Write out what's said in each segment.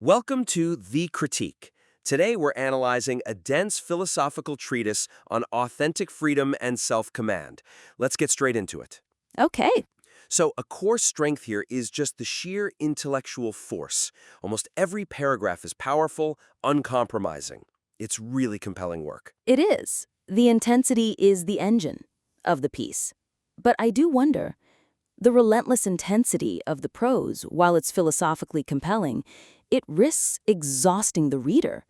Welcome to The Critique. Today we're analyzing a dense philosophical treatise on authentic freedom and self-command. Let's get straight into it. Okay. So, a core strength here is just the sheer intellectual force. Almost every paragraph is powerful, uncompromising. It's really compelling work. It is. The intensity is the engine of the piece. But I do wonder, the relentless intensity of the prose, while it's philosophically compelling, it risks exhausting the reader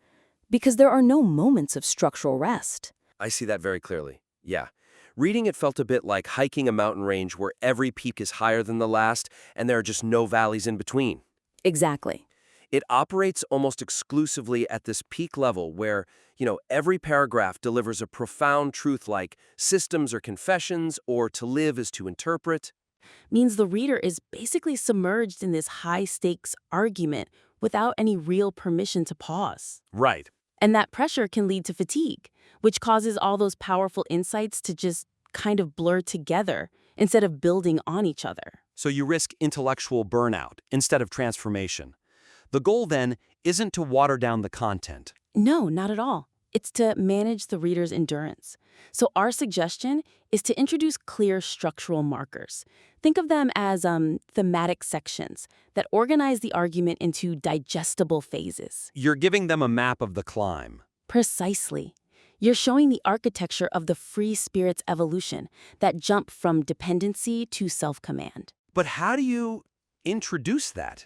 because there are no moments of structural rest. I see that very clearly. Yeah. Reading it felt a bit like hiking a mountain range where every peak is higher than the last and there are just no valleys in between. Exactly. It operates almost exclusively at this peak level where, every paragraph delivers a profound truth like systems are confessions or to live is to interpret. Means the reader is basically submerged in this high-stakes argument without any real permission to pause. Right. And that pressure can lead to fatigue, which causes all those powerful insights to just kind of blur together instead of building on each other. So you risk intellectual burnout instead of transformation. The goal, then, isn't to water down the content. No, not at all. It's to manage the reader's endurance. So our suggestion is to introduce clear structural markers. Think of them as thematic sections that organize the argument into digestible phases. You're giving them a map of the climb. Precisely. You're showing the architecture of the free spirit's evolution, that jump from dependency to self-command. But how do you introduce that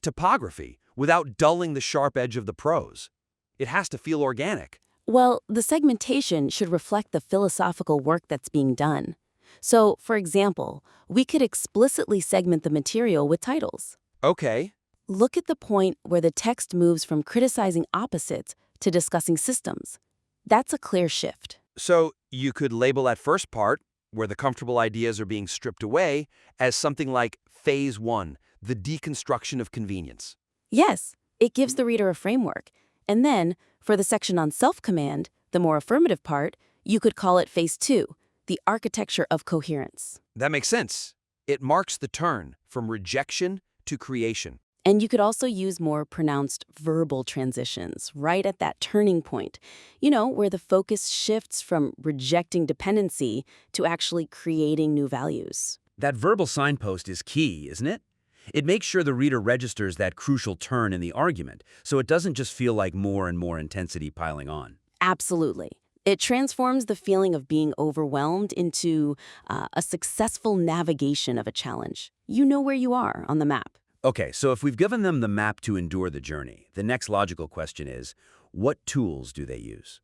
topography, without dulling the sharp edge of the prose? It has to feel organic. Well, the segmentation should reflect the philosophical work that's being done. So, for example, we could explicitly segment the material with titles. Okay. Look at the point where the text moves from criticizing opposites to discussing systems. That's a clear shift. So you could label that first part, where the comfortable ideas are being stripped away, as something like Phase 1, the deconstruction of convenience. Yes, it gives the reader a framework. And then, for the section on self-command, the more affirmative part, you could call it Phase 2, the architecture of coherence. That makes sense. It marks the turn from rejection to creation. And you could also use more pronounced verbal transitions right at that turning point, where the focus shifts from rejecting dependency to actually creating new values. That verbal signpost is key, isn't it? It makes sure the reader registers that crucial turn in the argument, so it doesn't just feel like more and more intensity piling on. Absolutely. It transforms the feeling of being overwhelmed into a successful navigation of a challenge. You know where you are on the map. Okay, so if we've given them the map to endure the journey, the next logical question is, what tools do they use?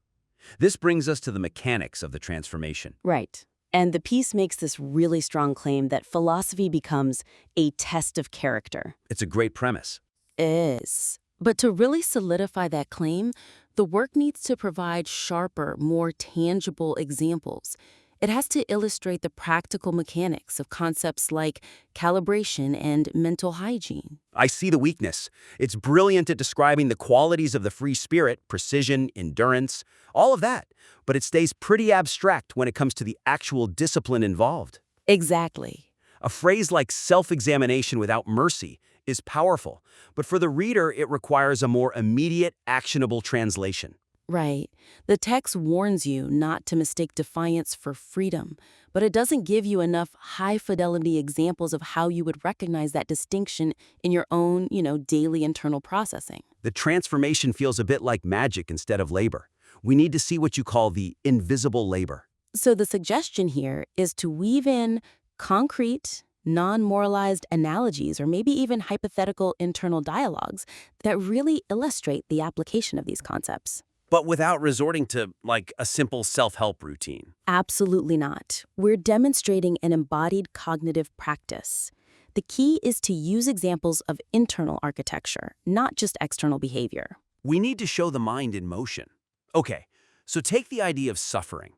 This brings us to the mechanics of the transformation. Right. And the piece makes this really strong claim that philosophy becomes a test of character. It's a great premise. Is. But to really solidify that claim, the work needs to provide sharper, more tangible examples. It has to illustrate the practical mechanics of concepts like calibration and mental hygiene. I see the weakness. It's brilliant at describing the qualities of the free spirit, precision, endurance, all of that. But it stays pretty abstract when it comes to the actual discipline involved. Exactly. A phrase like self-examination without mercy is powerful, but for the reader, it requires a more immediate, actionable translation. Right. The text warns you not to mistake defiance for freedom, but it doesn't give you enough high-fidelity examples of how you would recognize that distinction in your own, daily internal processing. The transformation feels a bit like magic instead of labor. We need to see what you call the invisible labor. So the suggestion here is to weave in concrete, non-moralized analogies or maybe even hypothetical internal dialogues that really illustrate the application of these concepts. But without resorting to, a simple self-help routine. Absolutely not. We're demonstrating an embodied cognitive practice. The key is to use examples of internal architecture, not just external behavior. We need to show the mind in motion. Okay, so take the idea of suffering.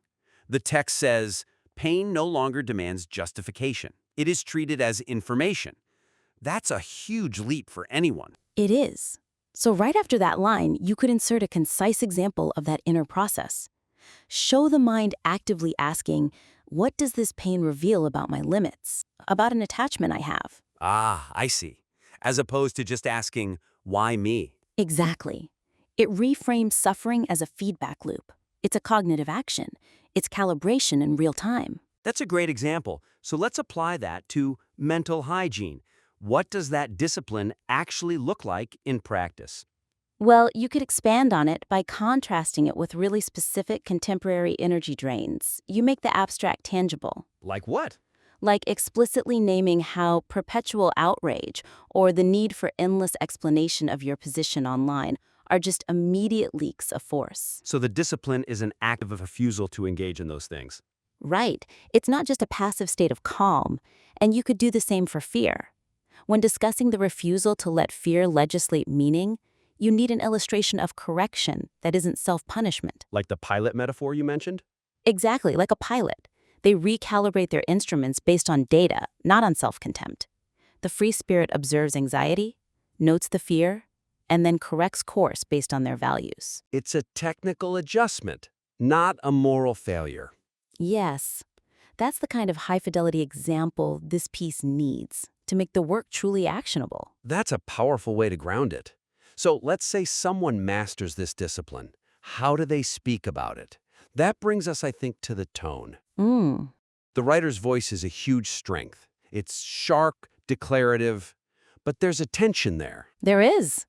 The text says, pain no longer demands justification. It is treated as information. That's a huge leap for anyone. It is. So right after that line, you could insert a concise example of that inner process. Show the mind actively asking, what does this pain reveal about my limits, about an attachment I have? Ah, I see. As opposed to just asking, Why me? Exactly. It reframes suffering as a feedback loop. It's a cognitive action. It's calibration in real time. That's a great example. So let's apply that to mental hygiene. What does that discipline actually look like in practice? Well, you could expand on it by contrasting it with really specific contemporary energy drains. You make the abstract tangible, Like what? like explicitly naming how perpetual outrage or the need for endless explanation of your position online are just immediate leaks of force. So the discipline is an act of refusal to engage in those things. Right. It's not just a passive state of calm, and you could do the same for fear. When discussing the refusal to let fear legislate meaning, you need an illustration of correction that isn't self-punishment. Like the pilot metaphor you mentioned? Exactly, like a pilot. They recalibrate their instruments based on data, not on self-contempt. The free spirit observes anxiety, notes the fear, and then corrects course based on their values. It's a technical adjustment, not a moral failure. Yes, that's the kind of high-fidelity example this piece needs to make the work truly actionable. That's a powerful way to ground it. So let's say someone masters this discipline. How do they speak about it? That brings us, I think, to the tone. The writer's voice is a huge strength. It's sharp, declarative, but there's a tension there. There is.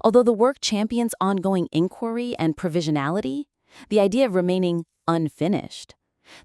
Although the work champions ongoing inquiry and provisionality, the idea of remaining unfinished,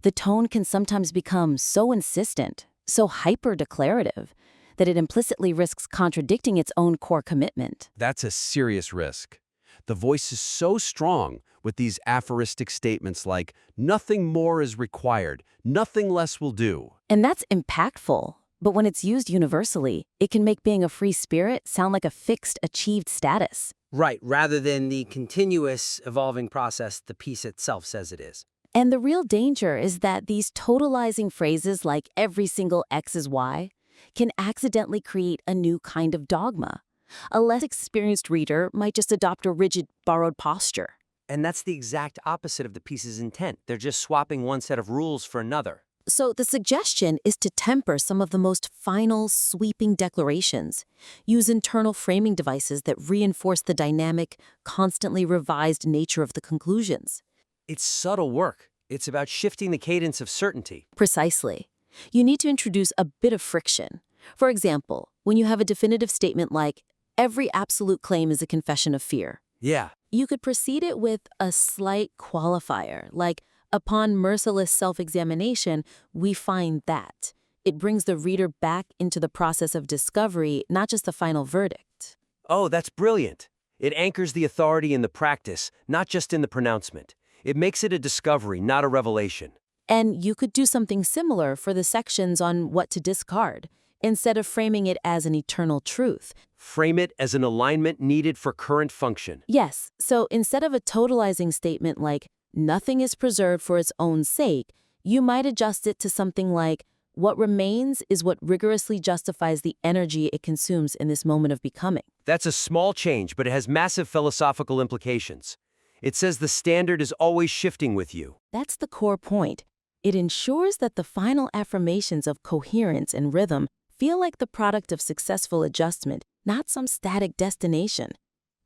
the tone can sometimes become so insistent, so hyper-declarative, that it implicitly risks contradicting its own core commitment. That's a serious risk. The voice is so strong with these aphoristic statements like, nothing more is required, nothing less will do. And that's impactful, but when it's used universally, it can make being a free spirit sound like a fixed, achieved status. Right, rather than the continuous evolving process the piece itself says it is. And the real danger is that these totalizing phrases like every single X is Y can accidentally create a new kind of dogma. A less experienced reader might just adopt a rigid, borrowed posture. And that's the exact opposite of the piece's intent. They're just swapping one set of rules for another. So the suggestion is to temper some of the most final, sweeping declarations. Use internal framing devices that reinforce the dynamic, constantly revised nature of the conclusions. It's subtle work. It's about shifting the cadence of certainty. Precisely. You need to introduce a bit of friction. For example, when you have a definitive statement like, every absolute claim is a confession of fear, Yeah. you could precede it with a slight qualifier, like, upon merciless self-examination, we find that. It brings the reader back into the process of discovery, not just the final verdict. Oh, that's brilliant. It anchors the authority in the practice, not just in the pronouncement. It makes it a discovery, not a revelation. And you could do something similar for the sections on what to discard, instead of framing it as an eternal truth. Frame it as an alignment needed for current function. Yes, so instead of a totalizing statement like, nothing is preserved for its own sake, you might adjust it to something like, what remains is what rigorously justifies the energy it consumes in this moment of becoming. That's a small change, but it has massive philosophical implications. It says the standard is always shifting with you. That's the core point. It ensures that the final affirmations of coherence and rhythm feel like the product of successful adjustment, not some static destination.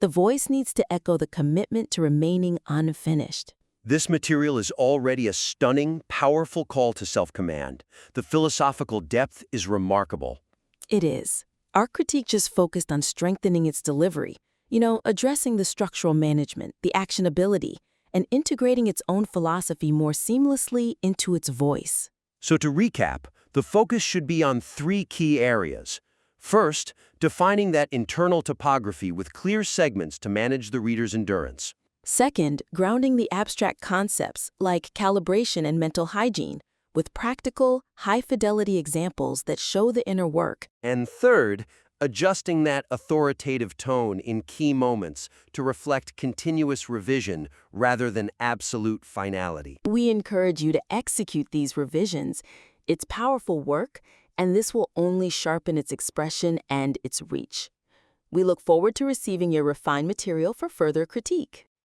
The voice needs to echo the commitment to remaining unfinished. This material is already a stunning, powerful call to self-command. The philosophical depth is remarkable. It is. Our critique just focused on strengthening its delivery, addressing the structural management, the actionability, and integrating its own philosophy more seamlessly into its voice. So to recap, the focus should be on 3 key areas. First, defining that internal topography with clear segments to manage the reader's endurance. Second, grounding the abstract concepts like calibration and mental hygiene with practical, high-fidelity examples that show the inner work. And third, adjusting that authoritative tone in key moments to reflect continuous revision rather than absolute finality. We encourage you to execute these revisions. It's powerful work, and this will only sharpen its expression and its reach. We look forward to receiving your refined material for further critique.